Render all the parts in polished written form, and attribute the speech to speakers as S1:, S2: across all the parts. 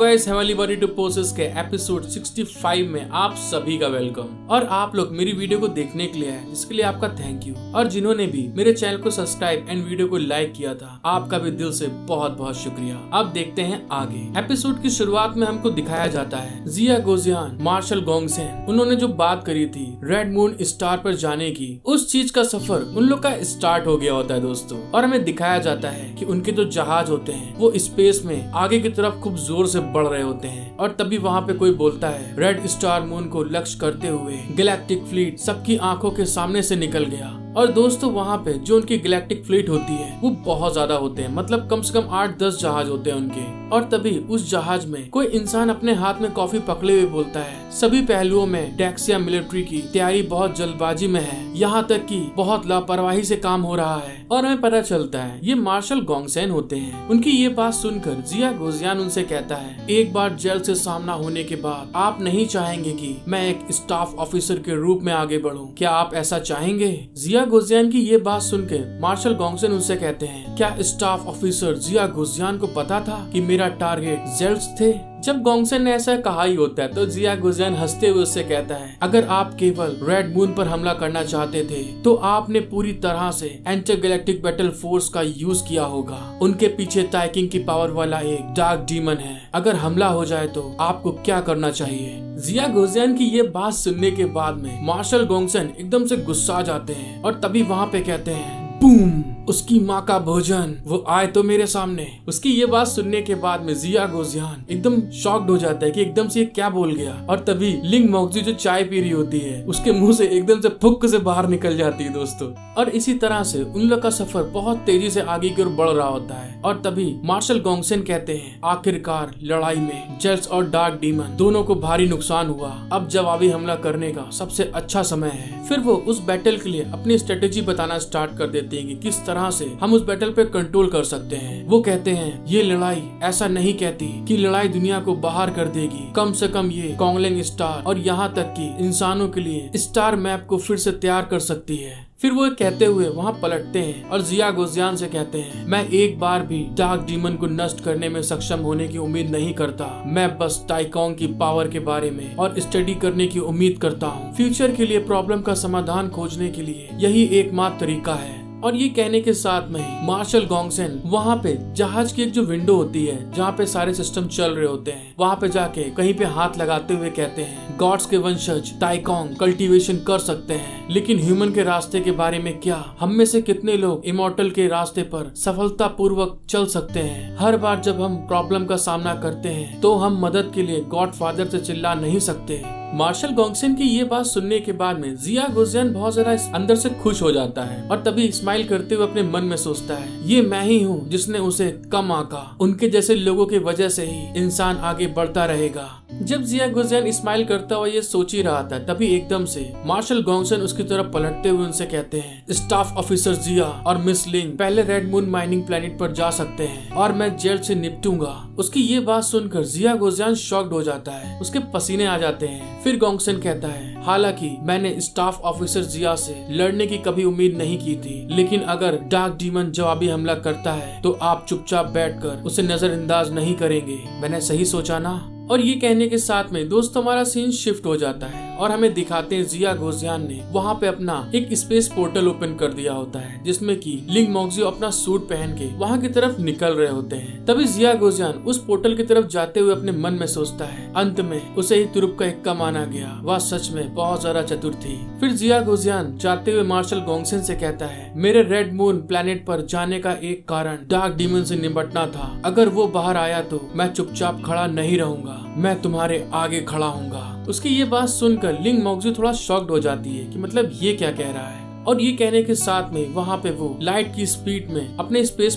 S1: Guys, heavenly body to possess के episode 65 में आप सभी का वेलकम। और आप लोग मेरी वीडियो को देखने के लिए आए, जिसके लिए आपका थैंक यू। और जिन्होंने भी मेरे चैनल को सब्सक्राइब एंड वीडियो को लाइक किया था, आपका भी दिल से बहुत बहुत शुक्रिया। अब देखते हैं आगे। एपिसोड की शुरुआत में हमको दिखाया जाता है जिया गोजियान, मार्शल गोंगसेन, उन्होंने जो बात करी थी रेड मून स्टार पर जाने की, उस चीज का सफर उन लोग का स्टार्ट हो गया होता है दोस्तों। और हमें दिखाया जाता है कि उनके जो जहाज होते हैं वो स्पेस में आगे की तरफ खूब जोर से बढ़ रहे होते हैं। और तभी वहाँ पे कोई बोलता है, रेड स्टार मून को लक्ष्य करते हुए गैलेक्टिक फ्लीट सबकी आंखों के सामने से निकल गया। और दोस्तों वहाँ पे जो उनकी गैलेक्टिक फ्लीट होती है वो बहुत ज्यादा होते हैं, मतलब कम से कम 8-10 जहाज होते हैं उनके। और तभी उस जहाज में कोई इंसान अपने हाथ में कॉफी पकड़े हुए बोलता है, सभी पहलुओं में डेक्सिया मिलिट्री की तैयारी बहुत जल्दबाजी में है, यहाँ तक कि बहुत लापरवाही से काम हो रहा है। और हमें पता चलता है ये मार्शल गोंगसेन होते हैं। उनकी ये बात सुनकर जिया गोजियान उनसे कहता है, एक बार जेल से सामना होने के बाद आप नहीं चाहेंगे कि मैं एक स्टाफ ऑफिसर के रूप में आगे बढ़ूं, क्या आप ऐसा चाहेंगे? जिया गोजियान की ये बात सुनकर मार्शल गोंगसेन उनसे कहते हैं, क्या स्टाफ ऑफिसर जिया गोजियान को पता था कि मेरा टारगेट जेल्स थे? जब गोंगसेन ने ऐसा कहा ही होता है तो जिया गोजियान हंसते हुए उससे कहता है, अगर आप केवल रेड मून पर हमला करना चाहते थे तो आपने पूरी तरह से इंटरगैलेक्टिक बैटल फोर्स का यूज किया होगा। उनके पीछे ताइकिंग की पावर वाला एक डार्क डीमन है, अगर हमला हो जाए तो आपको क्या करना चाहिए? जिया गोजियान की ये बात सुनने के बाद में मार्शल गोंगसेन एकदम से गुस्सा जाते हैं और तभी वहाँ पे कहते हैं, बूम, उसकी माँ का भोजन, वो आए तो मेरे सामने। उसकी ये बात सुनने के बाद में जिया गोजियान एकदम शॉक्ड हो जाता है कि एकदम से ये क्या बोल गया। और तभी लिंग मोक्जी जो चाय पी रही होती है उसके मुंह से एकदम से फुक से बाहर निकल जाती है दोस्तों। और इसी तरह से उन लोग का सफर बहुत तेजी से आगे की ओर बढ़ रहा होता है। और तभी मार्शल गोंगसेन कहते हैं, आखिरकार लड़ाई में जेल्स और डार्क डीमन दोनों को भारी नुकसान हुआ, अब जवाबी हमला करने का सबसे अच्छा समय है। फिर वो उस बैटल के लिए अपनी स्ट्रेटेजी बताना स्टार्ट कर देते हैं कि किस तरह से हम उस बैटल पे कंट्रोल कर सकते हैं। वो कहते हैं, ये लड़ाई ऐसा नहीं कहती कि लड़ाई दुनिया को बाहर कर देगी, कम से कम ये कॉन्गलिंग स्टार और यहाँ तक कि इंसानों के लिए स्टार मैप को फिर से तैयार कर सकती है। फिर वो कहते हुए वहाँ पलटते हैं और जिया गोजियान से कहते हैं, मैं एक बार भी डार्क डीमन को नष्ट करने में सक्षम होने की उम्मीद नहीं करता, मैं बस टाइकोंग की पावर के बारे में और स्टडी करने की उम्मीद करता हूँ। फ्यूचर के लिए प्रॉब्लम का समाधान खोजने के लिए यही एकमात्र तरीका है। और ये कहने के साथ में ही मार्शल गोंगसेन वहाँ पे जहाज की एक जो विंडो होती है जहाँ पे सारे सिस्टम चल रहे होते हैं, वहाँ पे जाके कहीं पे हाथ लगाते हुए कहते हैं, गॉड्स के वंशज टाइकोंग कल्टीवेशन कर सकते हैं, लेकिन ह्यूमन के रास्ते के बारे में क्या? हम में से कितने लोग इमॉर्टल के रास्ते पर सफलता पूर्वक चल सकते हैं? हर बार जब हम प्रॉब्लम का सामना करते हैं तो हम मदद के लिए गॉड फादर से चिल्ला नहीं सकते। मार्शल गोंगसेन की ये बात सुनने के बाद में जिया गोजियान बहुत ज्यादा अंदर से खुश हो जाता है और तभी स्माइल करते हुए अपने मन में सोचता है, ये मैं ही हूँ जिसने उसे कम आंका, उनके जैसे लोगों की वजह से ही इंसान आगे बढ़ता रहेगा। जब जिया गोजियान स्माइल करता हुआ ये सोच ही रहा था, तभी एकदम से मार्शल गोंगसेन उसकी तरफ पलटते हुए उनसे कहते हैं, स्टाफ ऑफिसर जिया और मिस लिंग पहले रेड मून माइनिंग प्लेनेट पर जा सकते हैं और मैं जेल से निपटूंगा। उसकी ये बात सुनकर जिया गोजियान शॉक्ड हो जाता है, उसके पसीने आ जाते हैं। फिर गोंगसेन कहता है, हालांकि मैंने स्टाफ ऑफिसर जिया से लड़ने की कभी उम्मीद नहीं की थी, लेकिन अगर डार्क डीमन जवाबी हमला करता है तो आप चुपचाप बैठकर उसे नजरअंदाज नहीं करेंगे, मैंने सही सोचा ना? और ये कहने के साथ में दोस्त हमारा सीन शिफ्ट हो जाता है और हमें दिखाते हैं जिया गोजियान ने वहाँ पे अपना एक स्पेस पोर्टल ओपन कर दिया होता है, जिसमें कि लिंग मोक्जी अपना सूट पहन के वहाँ की तरफ निकल रहे होते हैं। तभी जिया गोजियान उस पोर्टल की तरफ जाते हुए अपने मन में सोचता है, अंत में उसे ही तुरुप का इक्का माना गया, वह सच में बहुत ज्यादा चतुर थी। फिर जिया गोजियान जाते हुए मार्शल गोंगसेन से कहता है, मेरे रेड मून प्लेनेट पर जाने का एक कारण डार्क डीमन से निपटना था, अगर वो बाहर आया तो मैं चुपचाप खड़ा नहीं रहूंगा, मैं तुम्हारे आगे खड़ा हूँगा। उसकी ये बात सुनकर लिंग मोक्जी थोड़ा शॉक्ड हो जाती है कि मतलब ये क्या कह रहा है। और ये कहने के साथ में वहाँ पे वो लाइट की स्पीड में अपने स्पेस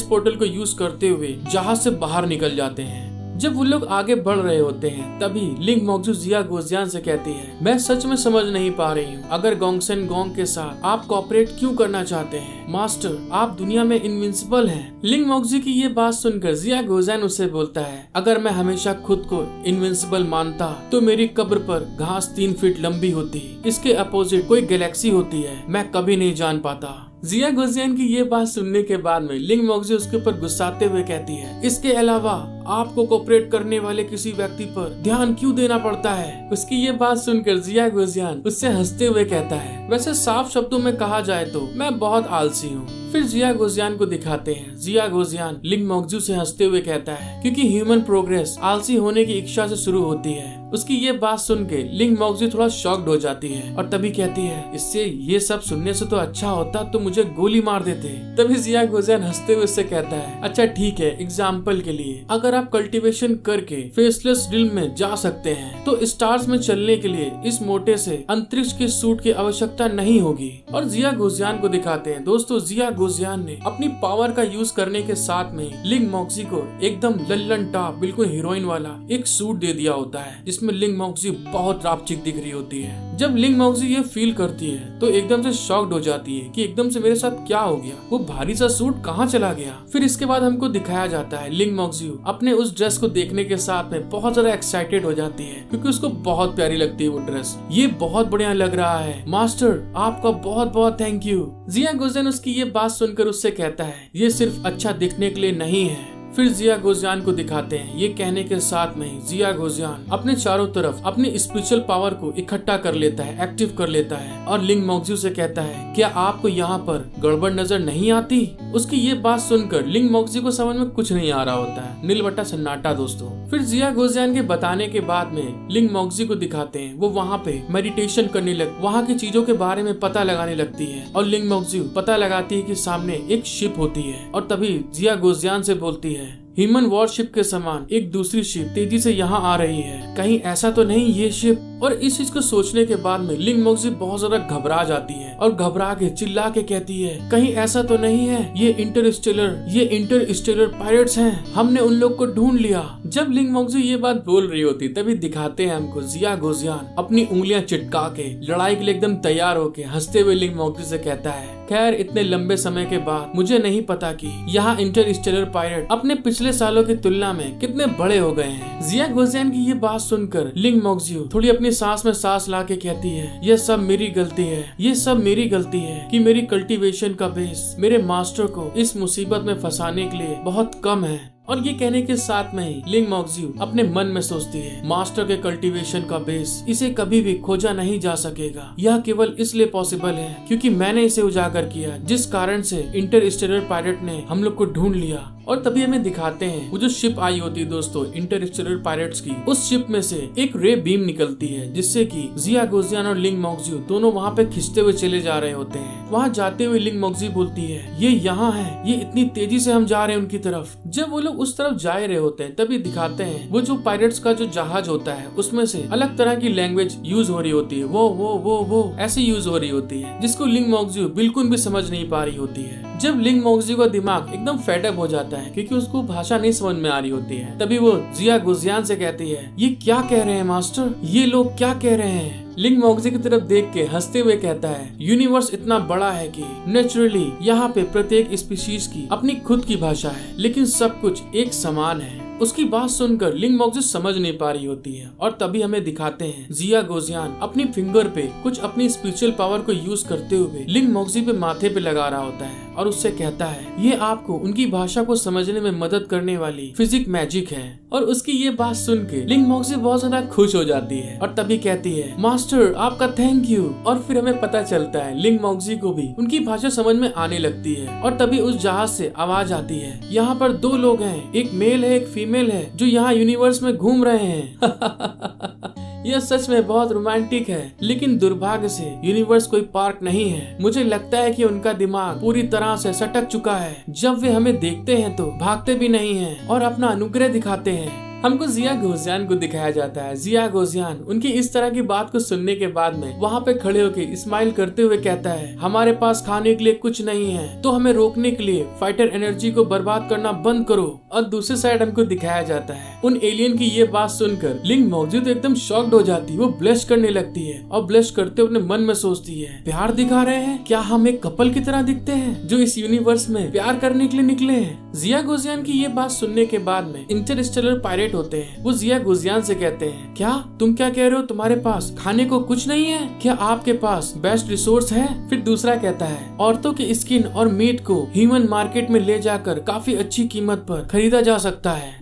S1: पोर्टल को यूज करते हुए जहाज से बाहर निकल जाते हैं। जब वो लोग आगे बढ़ रहे होते हैं तभी लिंग मोक्जी जिया गोजियान से कहती है, मैं सच में समझ नहीं पा रही हूँ, अगर गोंगसेन गोंग के साथ आप कोऑपरेट क्यों करना चाहते हैं? मास्टर, आप दुनिया में इनविंसिबल हैं। लिंग मोक्जी की ये बात सुनकर जिया गोजियान उससे बोलता है, अगर मैं हमेशा खुद को इनविंसिबल मानता तो मेरी कब्र पर घास 3 फीट लंबी होती, इसके अपोजिट कोई गैलेक्सी होती है, मैं कभी नहीं जान पाता। जिया गोजियान की ये बात सुनने के बाद में लिंग मोक्जी उसके ऊपर गुस्साते हुए कहती है, इसके अलावा आपको कोऑपरेट करने वाले किसी व्यक्ति पर ध्यान क्यों देना पड़ता है। उसकी ये बात सुनकर जिया गोजियान उससे हंसते हुए कहता है, वैसे साफ शब्दों में कहा जाए तो मैं बहुत आलसी हूँ। फिर जिया गोजियान को दिखाते हैं। जिया गोजियान लिंग मोक्जू से हंसते हुए कहता है, क्योंकि ह्यूमन प्रोग्रेस आलसी होने की इच्छा से शुरू होती है। उसकी ये बात सुन के लिंग मोक्जू थोड़ा शॉक्ड हो जाती है और तभी कहती है, इससे ये सब सुनने से तो अच्छा होता तो मुझे गोली मार देते। तभी जिया गोजियान हंसते हुए उससे कहता है, अच्छा ठीक है, एग्जाम्पल के लिए अगर आप कल्टीवेशन करके फेसलेस रिल्म में जा सकते हैं तो स्टार्स में चलने के लिए इस मोटे से अंतरिक्ष के सूट की आवश्यकता नहीं होगी। और जिया गोजियान को दिखाते हैं। दोस्तों, जिया गोजियान ने अपनी पावर का यूज करने के साथ में लिंग मोक्जी को एकदम लल्लन टॉप बिल्कुल हीरोइन वाला एक सूट दे दिया होता है, जिसमें लिंग मोक्जी बहुत रापचिक दिख रही होती है। जब लिंग मोक्जी ये फील करती है तो एकदम से शॉक्ड हो जाती है कि एकदम से मेरे साथ क्या हो गया, वो भारी सा सूट कहाँ चला गया। फिर इसके बाद हमको दिखाया जाता है लिंग मोक्जी अपने उस ड्रेस को देखने के साथ में बहुत ज्यादा एक्साइटेड हो जाती है, क्योंकि उसको बहुत प्यारी लगती है वो ड्रेस। ये बहुत बढ़िया लग रहा है मास्टर, आपका बहुत बहुत थैंक यू। जिया गोजियान उसकी ये बात सुनकर उससे कहता है, ये सिर्फ अच्छा दिखने के लिए नहीं है। फिर जिया गोजियान को दिखाते हैं। ये कहने के साथ में जिया गोजियान अपने चारों तरफ अपनी स्पिरिचुअल पावर को इकट्ठा कर लेता है, एक्टिव कर लेता है और लिंग मोक्जू से कहता है, क्या आपको यहाँ पर गड़बड़ नजर नहीं आती। उसकी ये बात सुनकर लिंग मोक्जू को समझ में कुछ नहीं आ रहा होता है, नीलबट्टा सन्नाटा दोस्तों। फिर जिया गोजियान के बताने के बाद में लिंग मोक्जू को दिखाते हैं। वो वहाँ पे मेडिटेशन करने लग, वहाँ की चीजों के बारे में पता लगाने लगती है और लिंग मोक्जू पता लगाती है कि सामने एक शिप होती है और तभी जिया गोजियान से बोलती है, ह्यूमन वॉरशिप के समान एक दूसरी शिप तेजी से यहाँ आ रही है, कहीं ऐसा तो नहीं ये शिप। और इस चीज को सोचने के बाद में लिंग मोक्जी बहुत ज्यादा घबरा जाती है और घबरा के चिल्ला के कहती है, कहीं ऐसा तो नहीं है ये इंटरस्टेलर पायरेट्स हैं, हमने उन लोग को ढूंढ लिया। जब लिंग मोक्जी ये बात बोल रही होती तभी दिखाते हैं हमको जिया गोजियान अपनी उंगलियां चिटका के लड़ाई के लिए एकदम तैयार होके हंसते हुए लिंग मोक्जी से कहता है, खैर इतने लंबे समय के बाद मुझे नहीं पता कि यहाँ इंटरस्टेलर पायरेट अपने पिछले सालों की तुलना में कितने बड़े हो गए हैं। जिया गोजियान की ये बात सुनकर लिंग मोक्जी थोड़ी अपनी सांस में सांस ला के कहती है, ये सब मेरी गलती है कि मेरी कल्टीवेशन का बेस मेरे मास्टर को इस मुसीबत में फंसाने के लिए बहुत कम है। और ये कहने के साथ में ही लिंग मोक्जी अपने मन में सोचती है, मास्टर के कल्टीवेशन का बेस इसे कभी भी खोजा नहीं जा सकेगा। यह केवल इसलिए पॉसिबल है क्योंकि मैंने इसे उजागर किया, जिस कारण से इंटरस्टेलर पायरेट ने हम लोग को ढूंढ लिया। और तभी हमें दिखाते हैं वो जो शिप आई होती है दोस्तों इंटरस्टेलर पायरेट्स की, उस शिप में से एक रे बीम निकलती है, जिससे कि जिया गोजियान और लिंग मोक्जी दोनों वहाँ पे खिंचते हुए चले जा रहे होते हैं। वहाँ जाते हुए लिंग मोक्जी बोलती है, ये यहाँ है, ये इतनी तेजी से हम जा रहे हैं उनकी तरफ। जब वो लोग उस तरफ जा रहे होते हैं तभी दिखाते हैं वो जो पायरेट्स का जो जहाज होता है उसमें से अलग तरह की लैंग्वेज यूज हो रही होती है, वो ऐसे यूज हो रही होती है, जिसको लिंग मोक्जी बिल्कुल भी समझ नहीं पा रही होती है। जब लिंग मोक्जी का दिमाग एकदम फेडअप हो जाता है क्योंकि उसको भाषा नहीं समझ में आ रही होती है, तभी वो जिया गोजियान से कहती है, ये क्या कह रहे हैं मास्टर, ये लोग क्या कह रहे हैं। लिंग मोक्जी की तरफ देख के हंसते हुए कहता है, यूनिवर्स इतना बड़ा है कि नेचुरली यहाँ पे प्रत्येक स्पीशीज की अपनी खुद की भाषा है, लेकिन सब कुछ एक समान है। उसकी बात सुनकर लिंग मोक्जी समझ नहीं पा रही होती है और तभी हमें दिखाते हैं जिया गोजियान अपनी फिंगर पे कुछ अपनी स्पिरिचुअल पावर को यूज करते हुए लिंग मोक्जी पे माथे पे लगा रहा होता है और उससे कहता है, ये आपको उनकी भाषा को समझने में मदद करने वाली फिजिक मैजिक है। और उसकी ये बात सुन के लिंग मोक्जी बहुत ज्यादा खुश हो जाती है और तभी कहती है, मास्टर आपका थैंक यू। और फिर हमें पता चलता है लिंग मोक्जी को भी उनकी भाषा समझ में आने लगती है और तभी उस जहाज से आवाज आती है, यहाँ पर दो लोग हैं, एक मेल है एक फीमेल है, जो यहाँ यूनिवर्स में घूम रहे हैं। यह सच में बहुत रोमांटिक है, लेकिन दुर्भाग्य से यूनिवर्स कोई पार्क नहीं है। मुझे लगता है कि उनका दिमाग पूरी तरह से सटक चुका है। जब वे हमें देखते हैं तो भागते भी नहीं हैं और अपना अनुग्रह दिखाते हैं। हमको जिया गोजियान को दिखाया जाता है। जिया गोजियान उनकी इस तरह की बात को सुनने के बाद में वहाँ पे खड़े होकर स्माइल करते हुए कहता है, हमारे पास खाने के लिए कुछ नहीं है, तो हमें रोकने के लिए फाइटर एनर्जी को बर्बाद करना बंद करो। और दूसरी साइड हमको दिखाया जाता है उन एलियन की ये बात सुनकर लिंग मोक्जी तो एकदम शॉक्ड हो जाती है, वो ब्लश करने लगती है और ब्लश करते अपने मन में सोचती है, प्यार दिखा रहे हैं क्या, हम एक कपल की तरह दिखते हैं जो इस यूनिवर्स में प्यार करने के लिए निकले हैं। जिया गोजियान की ये बात सुनने के बाद में इंटरस्टेलर पायरेट होते हैं, वो जिया गोजियान से कहते हैं, क्या तुम क्या कह रहे हो, तुम्हारे पास खाने को कुछ नहीं है, क्या आपके पास बेस्ट रिसोर्स है। फिर दूसरा कहता है, औरतों की स्किन और मीट को ह्यूमन मार्केट में ले जाकर काफी अच्छी कीमत पर खरीदा जा सकता है।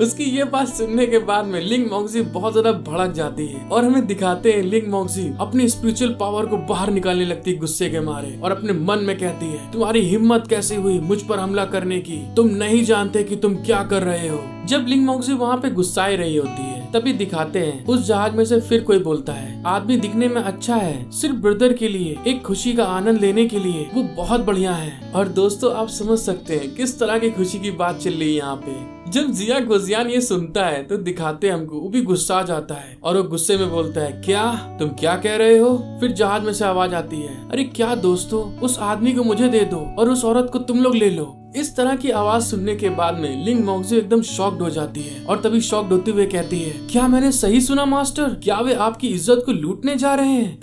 S1: उसकी ये बात सुनने के बाद में लिंग मोंगजी बहुत ज्यादा भड़क जाती है और हमें दिखाते हैं लिंग मोंगजी अपनी स्पिरिचुअल पावर को बाहर निकालने लगती है गुस्से के मारे और अपने मन में कहती है, तुम्हारी हिम्मत कैसे हुई मुझ पर हमला करने की, तुम नहीं जानते कि तुम क्या कर रहे हो। जब लिंग मोंगजी वहाँ पे गुस्साई रही होती है तभी दिखाते हैं उस जहाज में से फिर कोई बोलता है, आदमी दिखने में अच्छा है, सिर्फ ब्रदर के लिए एक खुशी का आनंद लेने के लिए वो बहुत बढ़िया है। और दोस्तों आप समझ सकते हैं किस तरह की खुशी की बात चल रही है यहाँ पे। जब जिया गोजियान ये सुनता है तो दिखाते हमको वो भी गुस्सा जाता है और वो गुस्से में बोलता है, क्या तुम क्या कह रहे हो। फिर जहाज में से आवाज आती है, अरे क्या दोस्तों, उस आदमी को मुझे दे दो और उस औरत को तुम लोग ले लो। इस तरह की आवाज सुनने के बाद में लिंग मोंगजी एकदम शॉक्ड हो जाती है और तभी शॉक्ड होते हुए कहती है, क्या मैंने सही सुना मास्टर, क्या वे आपकी इज्जत को लूटने जा रहे हैं।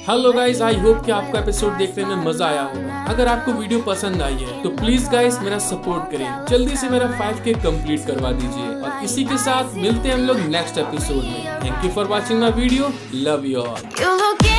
S1: हेलो गाइस, आई होप कि आपको एपिसोड देखने में मजा आया होगा। अगर आपको वीडियो पसंद आई है तो प्लीज गाइस मेरा सपोर्ट करें, जल्दी से मेरा 5K कंप्लीट करवा दीजिए। और इसी के साथ मिलते हैं हम लोग नेक्स्ट एपिसोड में। Thank you for watching my video, love you all.